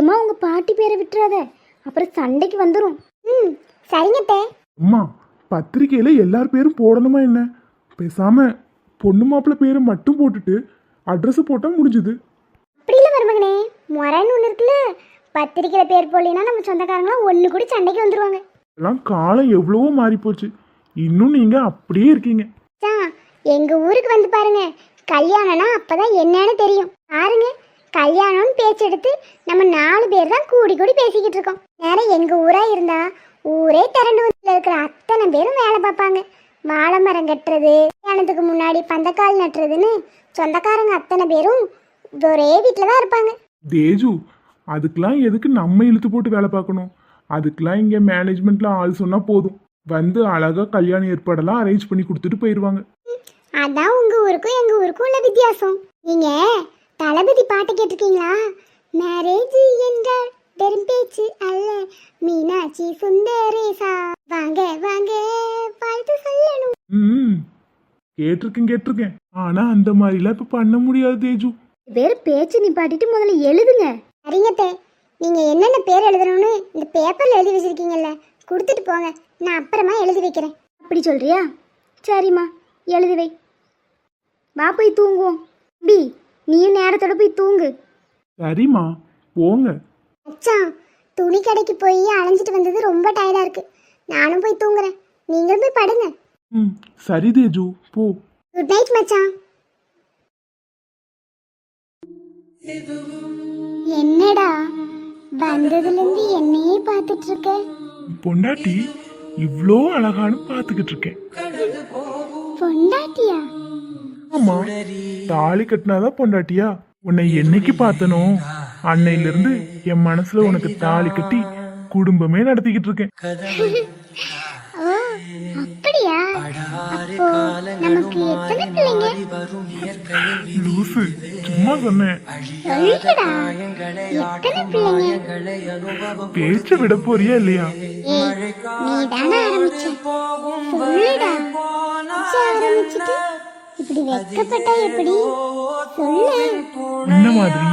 முக்கியமா உங்க பாட்டி பேரை விட்டுறாத, அப்புறம் சண்டைக்கு வந்துடும். ம், சரிங்க. அம்மா, பத்திரிக்கையில எல்லார் பேரும் போடணுமா என்ன? பேசாம பொண்ணு மாப்பிள்ளை பேரை மட்டும் போட்டுட்டு அட்ரஸ் போட்டா முடிஞ்சுது. அப்படி இல்லை மருமகனே, முறைன்னு ஒன்று இருக்குல்ல, பத்திரிக்கையில் பேர் போடலைன்னா நம்ம சொந்தக்காரங்களாம் ஒன்று கூடி சண்டைக்கு வந்துடுவாங்க. எல்லாம் காலம் எவ்வளவோ மாறி போச்சு, இன்னும் நீங்க அப்படியே இருக்கீங்க. எங்க ஊருக்கு வந்து பாருங்க, கல்யாணம்னா அப்பதான் என்னன்னு தெரியும். பாருங்க, கல்யாணம்னு பேச்சு எடுத்து நம்ம 4 பேர் தான் கூடி கூடி பேசிக்கிட்டு இருக்கோம். நேரம் எங்க ஊரா இருந்தா ஊரே திரண்டு வந்து இருக்கிற அத்தனை பேரும் வேலை பார்ப்பாங்க. வாழை மரம் கட்டுறது, கல்யாணத்துக்கு முன்னாடி பந்தக்கால் நட்டுறதுன்னு சொந்தக்காரங்க அத்தனை பேரும் ஒரே வீட்டில் தான் இருப்பாங்க. தேஜு, அதுக்கெல்லாம் எதுக்கு நம்ம இழுத்து போட்டு வேலை பார்க்கணும்? அதுக்கெல்லாம் இங்க மேனேஜ்மெண்ட்ல ஆள் சொன்னா போதும், வந்து அழகா கல்யாண ஏற்பாடெல்லாம் அரேஞ்ச் பண்ணி கொடுத்துட்டு போயிடுவாங்க. அதான் உங்க ஊருக்கும் எங்க ஊருக்கும் உள்ள வித்தியாசம். நீங்க தளபதி பாட்டு கேட்டிருக்கீங்களா? மேரேஜ் என்றால் வெறும் பேச்சு அல்ல, மீனாட்சி சுந்தரேசா வாங்க வாங்க வாழ்த்து சொல்லணும். கேட்டிருக்கேன். ஆனா அந்த மாதிரிலாம் இப்ப பண்ண முடியாது தேஜு. வேற பேச்சு நிப்பாட்டிட்டு முதல்ல எழுதுங்க. சரிங்க, நீங்க என்னென்ன பேர் எழுதணும்னு இந்த பேப்பர்ல எழுதி வச்சிருக்கீங்கல்ல, கொடுத்துட்டு போங்க, நான் அப்புறமா எழுதி வைக்கிறேன். அப்படி சொல்றியா? சரிம்மா, எழுதி வை. வா போய் தூங்குவோம். பி, நீயும் நேரத்தோட போய் தூங்கு. சரிம்மா, போங்க. மச்சான், துணி கடைக்கு போய் அலைஞ்சிட்டு வந்தது ரொம்ப டயர்டா இருக்கு, நானும் போய் தூங்குறேன். நீங்களும் போய் படுங்க. சரி தேஜு, போ. குட் நைட் மச்சான். என்னடா வந்ததுலேருந்து என்னையே பார்த்துட்டு இருக்க? பொண்டாட்டி இவ்ளோ அழகானு பார்த்துக்கிட்டு இருக்கேன். பொண்டாட்டியா? ஆமா, தாலி கட்டினாதான் பொண்டாட்டியா? உன்னை என்னைக்கு பார்த்தனோ அன்னையில இருந்து என் மனசுல உனக்கு தாலி கட்டி குடும்பமே நடத்திக்கிட்டு இருக்கேன். ஓ, அப்படியா? அப்போ நமக்கு எத்தனை பிள்ளைங்க? லூசு, சும்மா சொன்னேன். சொல்லுடா, எத்தனை பிள்ளைங்க? பேச்ச விட போறியா இல்லையா? ஏய், நீதானே ஆரம்பிச்ச, சொல்லுடா. ஆரம்பிச்சிட்டு இப்படி வெக்கப்பட்டா எப்படி? சொல்லு. இந்த மாதிரி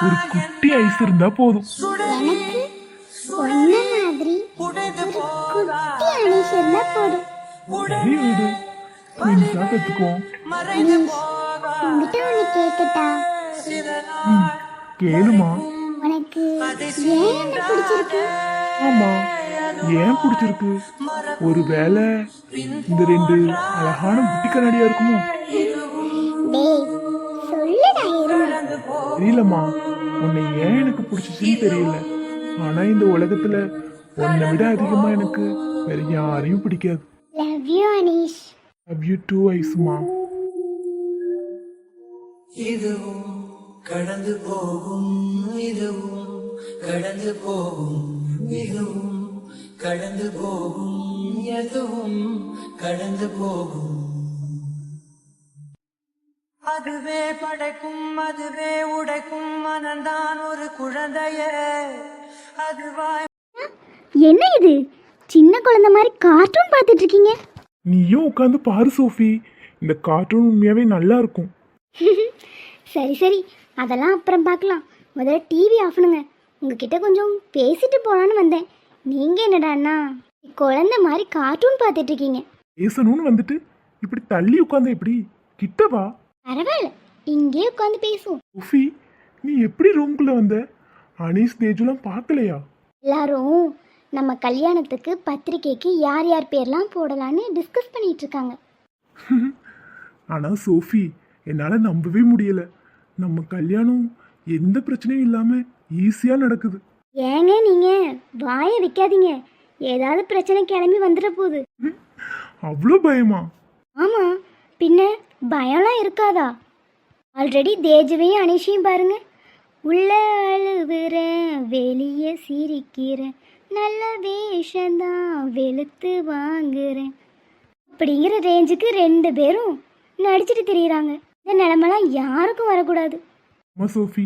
ஒரு குட்டி ஐஸ் இருந்தா போதும். எனக்கு ஒன்ன மாதிரி ஒரு குட்டி அணிஷ் இருந்தா போதும். வீடு புதுசா கத்துக்குவோம். உங்ககிட்ட ஒண்ணு கேட்கட்டா? கேளுமா. உனக்கு ஏன் என்ன பிடிச்சிருக்கு? ஆமா, ஏன் பிடிச்சிருக்கு? ஒருவேளை இந்த 2 அழகான புட்டி கண்ணாடியா இருக்குமோ? டேய், சொல்லுடா இருமா. தெரியலம்மா, உன்னை ஏன் எனக்கு பிடிச்சிச்சுன்னு தெரியல. ஆனா இந்த உலகத்துல உன்னை விட அதிகமா எனக்கு வேற யாரையும் பிடிக்காது. Love you Aneesh. Love you too Aishma. இதுவும் கடந்து போகும், இதுவும் கடந்து போகும், இதுவும் கடந்து போகும், எதுவும் கடந்து போகும். அதுவே படைக்கும், அதுவே உடைக்கும், மனந்தான் ஒரு குழந்தையே. அதுவாய் என்ன இது, சின்ன குழந்தை மாதிரி கார்ட்டூன் பார்த்துட்டு இருக்கீங்க? நீயும் உட்காந்து பாரு சோஃபி, இந்த கார்ட்டூன் உண்மையாவே நல்லா இருக்கும். சரி சரி, அதெல்லாம் அப்புறம் பார்க்கலாம். முதல்ல டிவி ஆஃப் பண்ணுங்க. உங்ககிட்ட கொஞ்சம் பேசிட்டு போகலான்னு வந்தேன். நீங்கள் என்னடாண்ணா குழந்தை மாதிரி கார்ட்டூன் பார்த்துட்டு இருக்கீங்க? பேசணும்னு வந்துட்டு இப்படி தள்ளி உட்காந்த எப்படி? கிட்டவா. பரவாயில்ல, இங்கே உட்காந்து பேசுவோம். சோஃபி, நீ எப்படி ரூம்குள்ள வந்த? அனீஸ் தேஜுலாம் பார்க்கலையா? எல்லாரும் நம்ம கல்யாணத்துக்கு பத்திரிக்கைக்கு யார் யார் பேர்லாம் போடலான்னு டிஸ்கஸ் பண்ணிட்டு இருக்காங்க. ஆனா சோஃபி, என்னால நம்பவே முடியல. நம்ம கல்யாணம் எந்த பிரச்சனையும் இல்லாம ஈஸியா நடக்குது. ஏங்க நீங்க வாயை வைக்காதீங்க, ஏதாவது பிரச்சனை கிளம்பி வந்துட போகுது. அவ்வளோ பயமா? ஆமா, பின்ன பயம்லாம் இருக்காதா? ஆல்ரெடி தேஜுவையும் அனிஷையும் பாருங்க, உள்ள அழுவுறேன் வெளியே சிரிக்கிறேன், நல்ல வேஷந்தான் வெளுத்து வாங்குறேன் அப்படிங்கிற ரேஞ்சுக்கு 2 பேரும் நடிச்சிட்டு திரியிறாங்க. இந்த நிலமெல்லாம் யாருக்கும் வரக்கூடாது. அம்மா சோஃபி,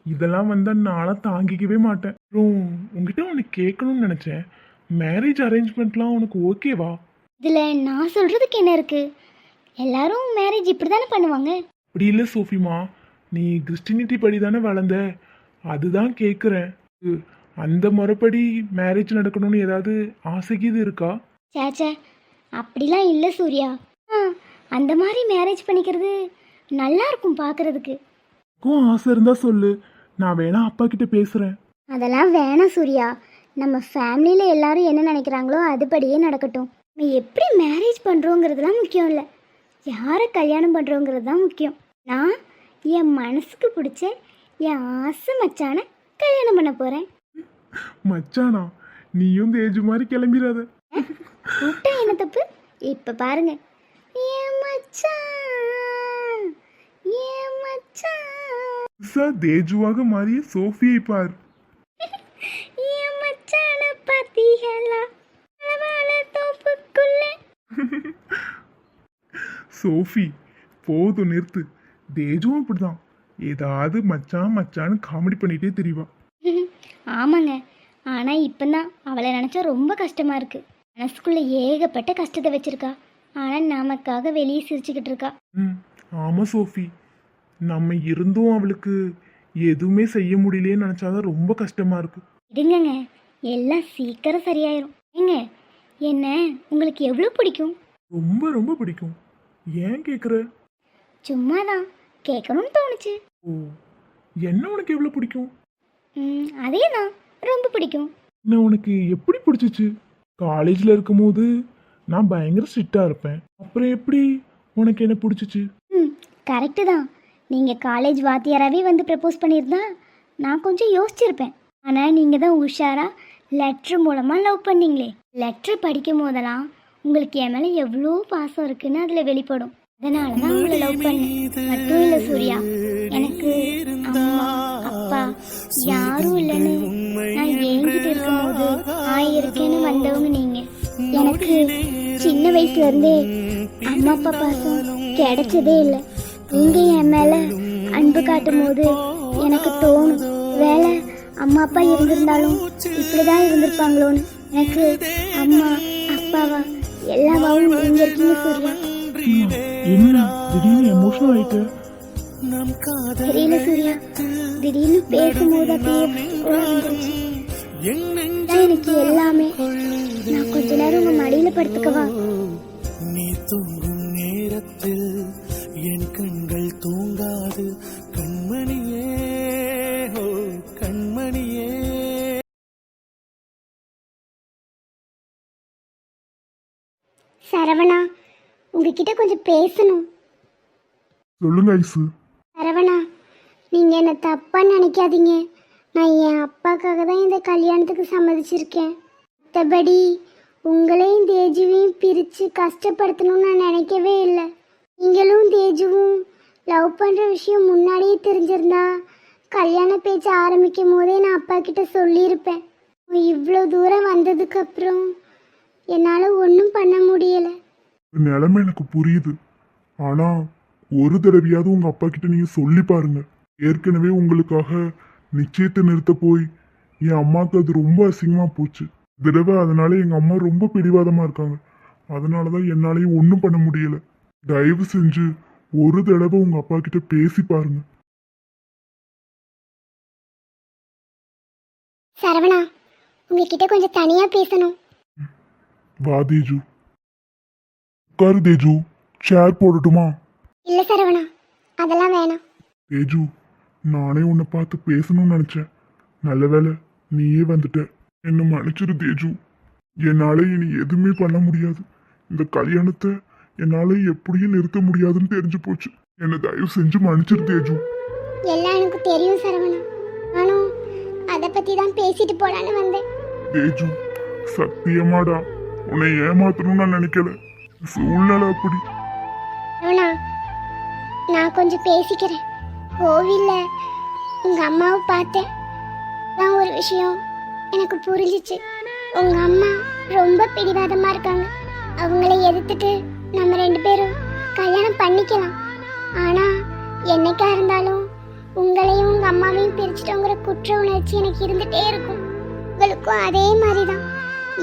இதெல்லாம் வந்தா நானும் தாங்கிக்கவே மாட்டேன். அப்புறம் உங்ககிட்ட உனக்கு கேட்கணும்னு நினைச்சேன், மேரேஜ் அரேஞ்ச்மெண்ட்லாம் உனக்கு ஓகேவா? இதில் நான் சொல்கிறதுக்கு என்ன இருக்குது? எல்லாரும் மேரேஜ் இப்படி தானே பண்ணுவாங்க. அப்படி இல்லை சோஃபிமா, நீ கிறிஸ்டினிட்டி படி தானே வளர்ந்த, அதுதான் கேட்குறேன். அந்த முறைப்படி மேரேஜ் நடக்கணும்னு ஏதாவது ஆசைக்கு இது இருக்கா? சேச்சே, அப்படிலாம் இல்லை சூர்யா. அந்த மாதிரி மேரேஜ் பண்ணிக்கிறது நல்லா இருக்கும் பார்க்கறதுக்கு. எனக்கும் ஆசை இருந்தா சொல்லு, நான் வேணா அப்பா கிட்ட பேசுறேன். அதெல்லாம் வேணாம் சூர்யா. நம்ம ஃபேமிலியில் எல்லாரும் என்ன நினைக்கிறாங்களோ அதுபடியே நடக்கட்டும். நம்ம எப்படி மேரேஜ் பண்ணுறோங்கிறதுலாம் முக்கியம் இல்லை, யாரை கல்யாணம் பண்ணுறோங்கிறது தான் முக்கியம். நான் என் மனசுக்கு பிடிச்ச என் ஆசை மச்சானை கல்யாணம் பண்ண போகிறேன். மச்சானா? நீயும் தேஜு மாதிரி கிளம்பிடாத. கூப்பிட்டா என்ன தப்பு? இப்போ பாருங்க, ஏன் மச்சான், ஏன் மச்சான், தேஜுவாக மாறிய சோஃபியை பார். ஏன் மச்சானை பார்த்தீங்களா தோப்புக்குள்ள. சோஃபி போதும் நிறுத்து. தேஜுவும் இப்படிதான், ஏதாவது மச்சான் மச்சான்னு காமெடி பண்ணிட்டே தெரியவா. ஆமாங்க, ஆனால் இப்போ தான் அவளை நினச்சா ரொம்ப கஷ்டமாக இருக்குது. மனசுக்குள்ளே ஏகப்பட்ட கஷ்டத்தை வச்சுருக்கா, ஆனால் நமக்காக வெளியே சிரிச்சுக்கிட்டு இருக்கா. ஆமா சோஃபி, நம்ம இருந்தும் அவளுக்கு எதுவுமே செய்ய முடியலையே நினச்சாதான் ரொம்ப கஷ்டமா இருக்கு. இதுங்கங்க, எல்லாம் சீக்கிரம் சரியாயிரும். ஏங்க, என்ன உங்களுக்கு எவ்வளோ பிடிக்கும்? ரொம்ப ரொம்ப பிடிக்கும். ஏன் கேட்குற? சும்மா தான் கேட்கணும்னு தோணுச்சு. ஓ, என்ன உனக்கு எவ்வளோ பிடிக்கும்? அதே தான், ரொம்ப பிடிக்கும். என்ன உனக்கு எப்படி பிடிச்சிச்சு? காலேஜில் இருக்கும்போது நான் பயங்கர ஸ்ட்ரிக்டாக இருப்பேன், அப்புறம் எப்படி உனக்கு என்ன பிடிச்சிச்சு? கரெக்டு தான். நீங்கள் காலேஜ் வாத்தியாராகவே வந்து ப்ரப்போஸ் பண்ணியிருந்தா நான் கொஞ்சம் யோசிச்சிருப்பேன். ஆனால் நீங்கள் தான் உஷாராக லெட்ரு மூலமாக லவ் பண்ணீங்களே. லெட்ரு படிக்கும் போதெல்லாம் உங்களுக்கு என் மேலே எவ்வளோ பாசம் இருக்குன்னு அதில் வெளிப்படும். அதனால தான் உங்களை லவ் பண்ணேன். மட்டும் இல்லை சூர்யா, எனக்கு அம்மா அப்பா யாரும் இல்லைன்னு நான் ஏங்கிட்டு இருக்கும்போது இருக்கேன்னு வந்தவங்க நீங்கள். எனக்கு சின்ன வயசுலேருந்தே அம்மா அப்பா பாசம் கிடைச்சதே இல்லை. நீங்கள் என் மேலே அன்பு காட்டும் போது எனக்கு தோணும், வேலை அம்மா அப்பா இருந்திருந்தாலும் இப்படி தான் இருந்திருப்பாங்களோன்னு. எனக்கு அம்மா அப்பாவா எல்லாவாவும் நீங்கள் இருக்கீங்க சூர்யா. என்ன திடீர்னு எமோஷனல் ஆயிட்ட? தெரியல சூர்யா, திடீர்னு பேசும்போது அப்படியே வந்துருச்சு. எனக்கு எல்லாமே. நான் கொஞ்ச நேரம் உங்க மடியில படுத்துக்கவா? நீ தூங்கும் நேரத்தில் என் கண்கள் தூங்காது கண்மணியே, ஓ கண்மணியே. சரவணா, உங்ககிட்ட கொஞ்சம் பேசணும். சொல்லுங்க ஐசு. சரவணா, நீங்க என்ன தப்பா நினைக்காதீங்க. நான் என் அப்பாக்காக தான் இந்த கல்யாணத்துக்கு சம்மதிச்சிருக்கேன். மற்றபடி உங்களையும் தேஜுவையும் பிரித்து கஷ்டப்படுத்தணும்னு நான் நினைக்கவே இல்லை. நீங்களும் தேஜுவும் லவ் பண்ணுற விஷயம் முன்னாடியே தெரிஞ்சிருந்தா கல்யாண பேச்சு ஆரம்பிக்கும் போதே நான் அப்பா கிட்ட சொல்லியிருப்பேன். இவ்வளோ தூரம் வந்ததுக்கப்புறம் என்னால் ஒன்றும் பண்ண முடியலை. நிலைமை எனக்கு புரியுது, ஆனா ஒரு தடவையாவது உங்க அப்பா கிட்ட நீங்க சொல்லி பாருங்க. ஏற்கனவே உங்களுக்காக நிச்சயத்தை நிறுத்த போய் என் அம்மாவுக்கு அது ரொம்ப அசிங்கமா போச்சு. தடவை அதனால எங்க அம்மா ரொம்ப பிடிவாதமா இருக்காங்க. அதனாலதான் என்னாலையும் ஒன்றும் பண்ண முடியல. தயவு செஞ்சு ஒரு தடவை உங்க அப்பா கிட்ட பேசி பாருங்க. சரவணா, உங்ககிட்ட கொஞ்சம் தனியா பேசணும். வா தேஜு, உட்காரு தேஜு. சேர் போடட்டுமா? இல்ல சரவணா, அதெல்லாம் வேணாம். தேஜு, நானே உன்னை பார்த்து பேசணும்னு நினைச்சேன். நல்ல வேளை நீயே வந்துட்ட. என்ன மன்னிச்சிரு தேஜு. என்னால இனி எதுவுமே பண்ண முடியாது. இந்த கல்யாணத்தை என்னால எப்படியும் நிறுத்த முடியாதுன்னு தெரிஞ்சு போச்சு. என்னை தயவு செஞ்சு மன்னிச்சிரு தேஜு. எல்லாம் எனக்கு தெரியும் சரவணா, நானும் அதை பத்தி தான் பேசிட்டு போலான்னு வந்தேன். தேஜு, சத்தியமாடா உன்னை ஏமாத்தணும்னு நான் நினைக்கல. சூழ்நிலை அப்படி. சரவணா, நான் கொஞ்சம் பேசிக்கிறேன். கோவில்ல உங்க அம்மாவை பார்த்தேன். தான் ஒரு விஷயம் எனக்கு புரிஞ்சிச்சு. உங்க அம்மா ரொம்ப பிடிவாதமா இருக்காங்க. அவங்கள எதிர்த்துட்டு நம்ம 2 பேரும் கல்யாணம் பண்ணிக்கலாம். ஆனா என்னைக்கா இருந்தாலும் உங்களையும் உங்க அம்மாவையும் பிரிச்சுட்டோங்கிற குற்ற உணர்ச்சி எனக்கு இருந்துட்டே இருக்கும். இவளுக்கும் அதே மாதிரிதான்.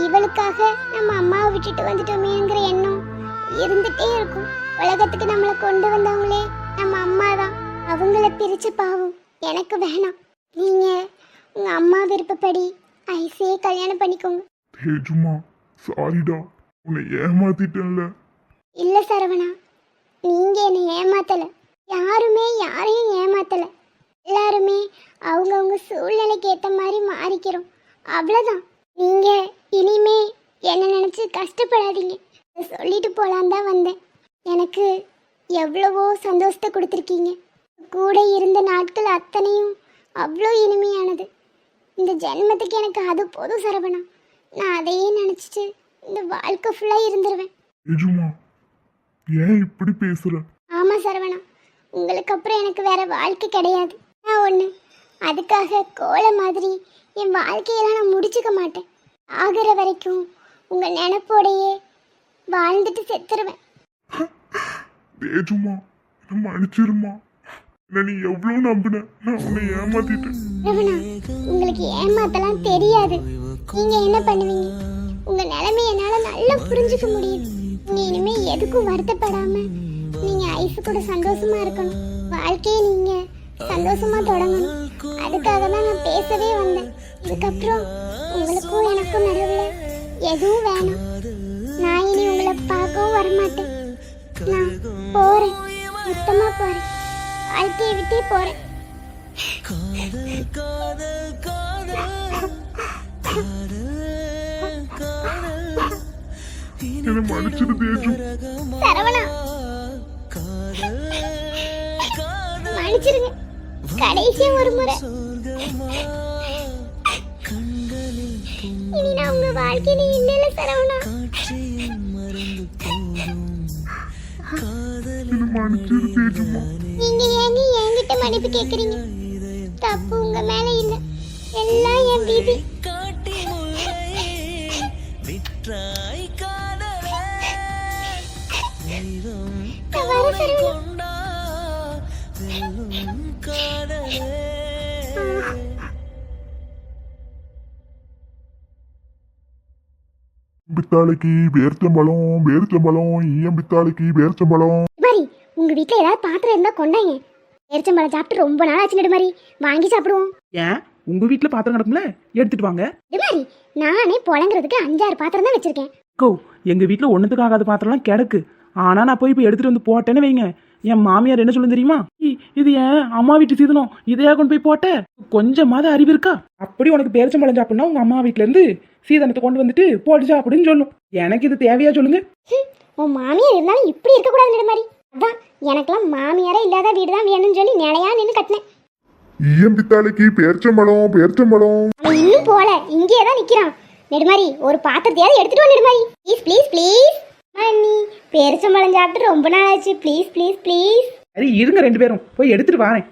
இவளுக்காக நம்ம அம்மாவை விட்டுட்டு வந்துட்டோமேங்கிற எண்ணம் இருந்துட்டே இருக்கும். உலகத்துக்கு நம்மளை கொண்டு வந்தவங்களே நம்ம அம்மா தான். அவங்கள பிரிச்ச பாவம் எனக்கு வேணாம். நீங்க உங்க அம்மா விருப்பப்படி ஐஸே கல்யாணம் பண்ணிக்கோங்க. தேஜுமா சாரிடா, உன்னை ஏமாத்திட்டேன்ல. இல்ல சரவணா, நீங்க என்னை ஏமாத்தல. யாருமே யாரையும் ஏமாத்தல. எல்லாருமே அவங்கவுங்க சூழ்நிலைக்கு ஏற்ற மாதிரி மாறிக்கிறோம், அவ்வளோதான். நீங்க இனிமே என்ன நினைச்சு கஷ்டப்படாதீங்க. இதை சொல்லிட்டு போலான் தான் வந்தேன். எனக்கு எவ்வளவோ சந்தோஷத்தை கொடுத்துருக்கீங்க. கூட இருந்த நாட்கள் அத்தனையும் அவ்வளோ இனிமையானது. இந்த ஜென்மத்துக்கு எனக்கு அது போதும் சரவணா. நான் அதையே நினச்சிட்டு இந்த வாழ்க்கை ஃபுல்லாக இருந்துருவேன். தேஜுமா ஏன் இப்படி பேசுற? ஆமாம் சரவணா, உங்களுக்கு அப்புறம் எனக்கு வேற வாழ்க்கை கிடையாது. நான் ஒன்று அதுக்காக கோலை மாதிரி என் வாழ்க்கையெல்லாம் நான் முடிச்சுக்க மாட்டேன். ஆகிற வரைக்கும் உங்கள் நினப்போடையே வாழ்ந்துட்டு செத்துருவேன். தேஜுமா என்ன மன்னிச்சிருமா. என்ன நீ எவ்வளவு நம்பின, நான் உன்னை ஏமாத்திட்டேன். சரவணா, உங்களுக்கு ஏமாத்தலாம் தெரியாது. நீங்கள் என்ன பண்ணுவீங்க? உங்கள் நிலைமை என்னால் நல்லா புரிஞ்சுக்க முடியுது. நீங்கள் இனிமேல் எதுக்கும் வருத்தப்படாமல் நீங்கள் ஐஸு கூட சந்தோஷமா இருக்கணும். வாழ்க்கையை நீங்கள் சந்தோஷமா தொடங்கணும். அதுக்காக தான் நான் பேசவே வந்தேன். இதுக்கப்புறம் உங்களுக்கும் எனக்கும் நடுவில் எதுவும் வேணாம். நான் இனி உங்களை பார்க்கவும் வரமாட்டேன். நான் போறேன், மொத்தமா போறேன், வாழ்க்கையை விட்டே போறேன். காதல் காதல் காதல் காதல் காதல் என்ன மன்னிச்சிரு தேஜு. சரவணா, மன்னிச்சிருங்க. கடைசியா ஒரு முறை. இனி நான் உங்க வாழ்க்கையில இல்ல சரவணா. என்ன மன்னிச்சிரு தேஜுமா. நீங்க ஏங்க என்கிட்ட மன்னிப்பு கேக்குறீங்க? தப்பு உங்க மேல இல்ல, எல்லாம் என் விதி. காட்டி முல்லை விற்றாய் காதலே தெய்வம் கவலை கொண்டா வெல்லும் காதலே. பித்தாளைக்கு பேர்ச்சம்பழம், பேர்ச்சம்பழம், ஈயம் பித்தாளைக்கு பேர்ச்சம்பழம். மாதிரி உங்க வீட்ல ஏதாவது பாத்திரம் இருந்தா கொண்டாங்க. எரிச்சம்பழம் சாப்பிட்டு ரொம்ப நாள் ஆச்சு. நெடுமாரி வாங்கி சாப்பிடுவோம். ஏன் உங்க வீட்ல பாத்திரம் கிடக்கும்ல, எடுத்துட்டு வாங்க. நெடுமாரி, நானே புழங்குறதுக்கு 5-6 பாத்திரம் தான் வச்சிருக்கேன். கோ, எங்க வீட்ல ஒண்ணுத்துக்கு ஆகாத பாத்திரம்லாம் கிடக்கு. ஆனா நான் போய் இப்போ எடுத்துட்டு வந்து போட்டேன்னு வைங்க, என் மாமியார் என்ன சொல்லும் தெரியுமா? இது ஏன் அம்மா வீட்டு சீதனம், இதையா கொண்டு போய் போட்ட? கொஞ்சமாவது அறிவு இருக்கா? அப்படி உனக்கு பேரிச்சம்பழம் சாப்பிடணும் உங்க அம்மா வீட்ல இருந்து சீதனத்தை கொண்டு வந்துட்டு போட்டுச்சா அப்படின்னு சொல்லும். எனக்கு இது தேவையா சொல்லுங்க? உன் மாமியார் இருந்தாலும் இப்படி இருக்கக்கூடாது நெடுமாரி. அதான் எனக்கெல்லாம் மாமியாரே இல்லாத வீடு தான் வேணும்னு சொல்லி நிலையா நின்று கட்டினேன். ஈயம் பித்தாளைக்கு பேர்ச்சம்பழம், பேர்ச்சம்பழம். அவன் இன்னும் போல, இங்கேயே தான் நிக்கிறான். நெடுமாரி ஒரு பாத்திரத்தையாவது எடுத்துட்டு வா நெடுமாரி. Please please please. அண்ணி பேரிச்சம்பழம் சாப்பிட்டு ரொம்ப நாள் ஆச்சு. Please please please. சரி இருங்க, 2 பேரும் போய் எடுத்துட்டு வரேன்.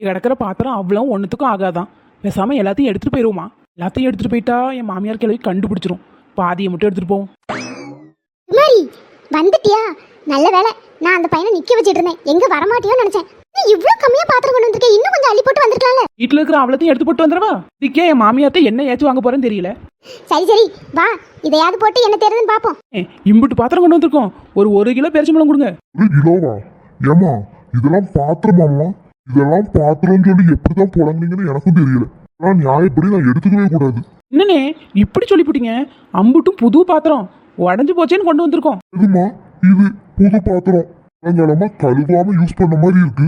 கிடக்கிற பாத்திரம் அவ்வளோ ஒன்றுத்துக்கும் ஆகாதான். பேசாம எல்லாத்தையும் எடுத்துட்டு போயிருவோமா? எல்லாத்தையும் எடுத்துட்டு போயிட்டா என் மாமியார் கிளவி கண்டுபிடிச்சிரும். பாதியை மட்டும் எடுத்துட்டு போவோம். நெடுமாரி வந்துட்டியா? நல்ல வேலை, நான் அந்த பையனை நிக்க வச்சிட்டு இருந்தேன். எங்க வரமாட்டியோன்னு நினைச்சேன். நீ இவ்வளவு கம்மியா பாத்திரம் கொண்டு வந்திருக்க, இன்னும் கொஞ்சம் அள்ளி போட்டு வந்திருக்கலாம்ல. வீட்டில் இருக்கிற அவ்வளோத்தையும் எடுத்து போட்டு வந்துடவா? இதுக்கே என் மாமியார்ட்ட என்ன ஏச்சு வாங்க போறேன்னு தெரியல. சரி சரி வா, இதையாவது போட்டு என்ன தெரியுதுன்னு பாப்போம். இம்புட்டு பாத்திரம் கொண்டு வந்திருக்கோம். ஒரு 1 கிலோ பேரிச்சம்பழம் கொடுங்க. 1 கிலோவா? ஏமா இதெல்லாம் பாத்திரமாமா? இதெல்லாம் பாத்திரம் சொல்லி எப்படிதான் புழங்குனீங்கன்னு எனக்கும் தெரியல. நான் நியாயப்படி நான் எடுத்துக்கவே கூடாது. என்னண்ணே இப்படி சொல்லிவிட்டீங்க? அம்புட்டும் புது பாத்திரம் உடஞ்சு போச்சேன்னு கொண்டு வந்திருக்கோம். எதுமா இது புது பாத்திரம்? காலங்காலமா கழுவாம யூஸ் பண்ண மாதிரி இருக்கு.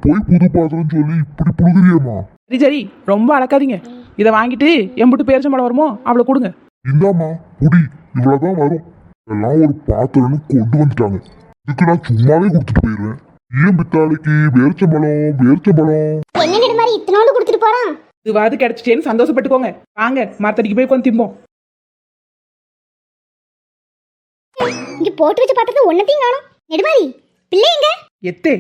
போய் புது பாத்திரம் சொல்லி இப்படி புழுகுறியம்மா? சரி சரி ரொம்ப அளக்காதீங்க. இதை வாங்கிட்டு எம்புட்டு பேரிச்சம்பழம் வருமோ அவ்வளோ கொடுங்க. இந்தாம்மா புடி, இவ்வளவுதான் வரும். எல்லாம் ஒரு பாத்திரம்னு கொண்டு வந்துட்டாங்க. இதுக்கு நான் சும்மாவே கொடுத்துட்டு போயிடுவேன். ஏன் பித்தாளைக்கு பேரிச்சம்பழம், பேரிச்சம்பழம். என்ன நெடுமாரி இத்தனோண்டு கொடுத்துட்டு போறான்? இதுவாது கிடைச்சிட்டேன்னு சந்தோஷப்பட்டுக்கோங்க. வாங்க மரத்தடிக்கு போய் கொஞ்சம் திம்போம். இங்க போட்டு வச்ச பாத்திரத்தை ஒன்னத்தையும் காணோம். நெடுமாரி பிள்ளை எங்க? எத்தே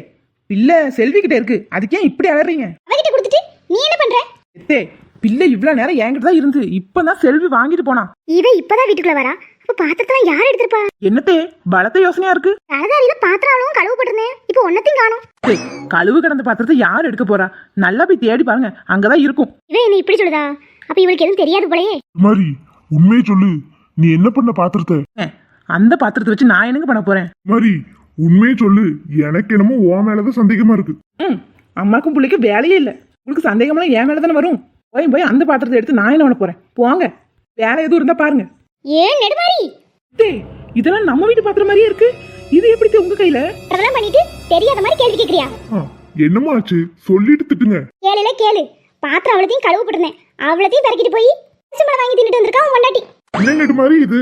பிள்ளை செல்வி கிட்ட இருக்கு. அதுக்கே இப்படி அலறீங்க? அவகிட்ட கொடுத்துட்டு நீ என்ன பண்ற? எத்தே பிள்ளை இவ்வளவு நேரம் என்கிட்ட தான் இருந்து இப்பதான் செல்வி வாங்கிட்டு போனா. இவ இப்பதான் வீட்டுக்குள்ள வரா. அப்ப பாத்திரத்தெல்லாம் யார் எடுத்திருப்பா? என்னத்தே பலத்த யோசனையா இருக்கு. தலதாரியில பாத்திரம் அளவும் கழுவு போட்டிருந்தேன். இப்போ ஒன்னத்தையும் காணோம். ஏய், கழுவு கிடந்த பாத்திரத்தை யார் எடுக்க போறா? நல்லா போய் தேடி பாருங்க, அங்கதான் இருக்கும். இவன் என்ன இப்படி சொல்லுதா? அப்ப இவளுக்கு எதுவும் தெரியாது போலயே. மாதிரி உண்மையை சொல்லு, நீ என்ன பண்ண பாத்திரத்தை? அந்த பாத்திரத்தை வச்சு நான் என்னங்க பண்ண போறேன்? மாதிரி உண்மையை சொல்லு, எனக்கு என்னமோ உன் மேலதான் சந்தேகமா இருக்கு. அம்மாக்கும் பிள்ளைக்கும் வேலையே இல்லை. உங்களுக்கு சந்தேகமெல்லாம் என் மேல தானே வரும். போய் அந்த பாத்திரத்தை எடுத்து நான் என்ன பண்ண போறேன்? போங்க, வேலை எதுவும் இருந்தா பாருங்க. ஏன் நெடுமாறி அத்தே, இதெல்லாம் நம்ம வீட்டு பாத்திரம் மாதிரியே இருக்கு. இது எப்படி அத்தை உங்க கையில? அதெல்லாம் பண்ணிட்டு தெரியாத மாதிரி கேள்வி கேக்குறியா? என்னம்மா ஆச்சு? சொல்லிட்டு திட்டுங்க. கேளுல கேளு. பாத்திரம் அவ்வளத்தையும் கழுவு போட்டிருந்தேன், அவ்வளத்தையும் பறக்கிட்டு போய் பச்சை வாங்கி தின்னுட்டு வந்திருக்கா உன் பொண்டாட்டி. என்ன நெடுமாறி இது?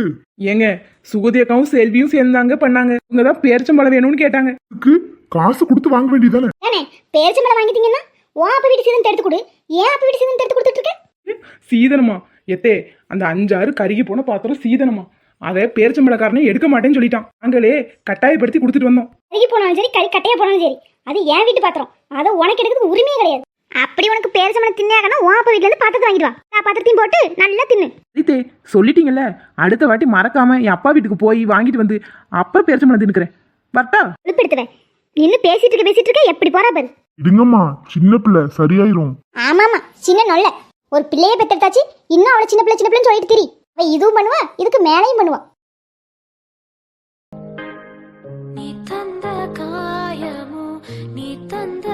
ஏங்க, சுகதியக்காவும் செல்வியும் சேர்ந்தாங்க பண்ணாங்க. இவங்க தான் பேரிச்சம்பழம் வேணும்னு கேட்டாங்க. இதுக்கு காசு கொடுத்து வாங்க வேண்டியதானே? ஏனே பேரிச்சம்பழம் வாங்கிட்டீங்கன்னா உன் அப்பா வீட்டு சீதன் எடுத்து கொடு. ஏன் அப்பா வீட்டு சீதன் எடுத்து கொடுத்துட்டு இருக்க? சீதனமா? எத்தே, அந்த 5-6 கருகி போன பாத்திரம் சீதனமா? அதை பேரிச்சம்பழக்காரனே எடுக்க மாட்டேன்னு சொல்லிட்டான். நாங்களே கட்டாயப்படுத்தி கொடுத்துட்டு வந்தோம். கறி போனாலும் சரி, கறி கட்டையா போனாலும் சரி, அது என் வீட்டு பாத்திரம். அதை உனக்கு எடுக்கிறதுக்கு உரிமையே கிடையாது. அப்படி உனக்கு பேரிச்சம்பழம் தின்னாங்கன்னா உன் அப்பா வீட்டுல இருந்து பாத்திரத்தை வாங்கிட்டு வா. நான் பாத்திரத்தையும் போட்டு நல்லா தின்னு. அத்தே, சொல்லிட்டீங்கல்ல, அடுத்த வாட்டி மறக்காம என் அப்பா வீட்டுக்கு போய் வாங்கிட்டு வந்து அப்ப பேரிச்சம்பழம் தின்னுக்கிறேன். வரட்டா? உழுப்படுத்துவேன். இன்னும் பேசிட்டு இருக்க எப்படி போறா பாரு. இடுங்கம்மா, சின்ன பிள்ளை சரியாயிரும். ஆமாமா, சின்ன நொல்ல. ஒரு பிள்ளைய பெத்தெடுத்தாச்சு, இன்னும் அவளை சின்ன பிள்ளைன்னு சொல்லிட்டு திரி. அவ இதுவும் பண்ணுவா, இதுக்கு மேலையும் பண்ணுவா. நீ தந்த காயமோ, நீ தந்த